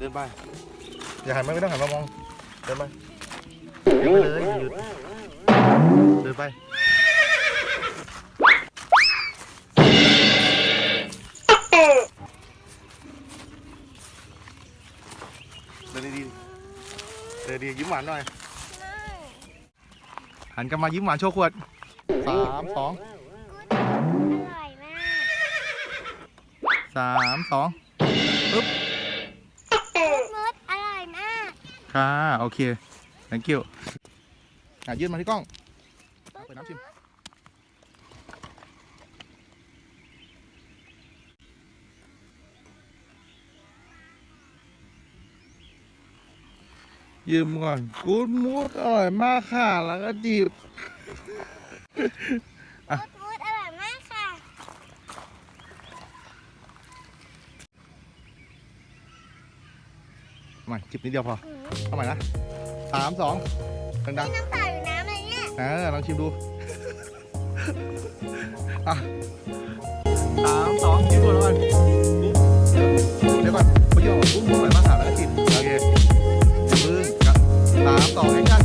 ดินไปอย่าหันไม่ต้องหันมามองเดินไปเดินไปเลยหยุดเดินไปเดินดีๆเดินดียิ้มหวานหน่อยหันกลับมายิ้มหวานโชว์ขวด3 2 อร่อยมาก3 2ปึ๊บมดอร่อยมาก ค่ะโอเค thank you ยื่นมาที่กล้องเปิดน้ำชิมยืมก่อนกูดมูดอร่อยมากค่ะแล้วก็จีบมดอร่อยมากค่ะมาจิบนิดเดียวพอเข้าใหม่นะ3 2ดังๆน้ำเปล่าหรือน้ำอะไรเนี่ยลองชิมดู3 2กินก่อนแล้วกันเดี๋ยวก่อนเมื่อกี้บอกกุ้งอร่อยมากค่ะแล้วก็จิบโอเคอย่าพึ่ง3 2แอคชั่น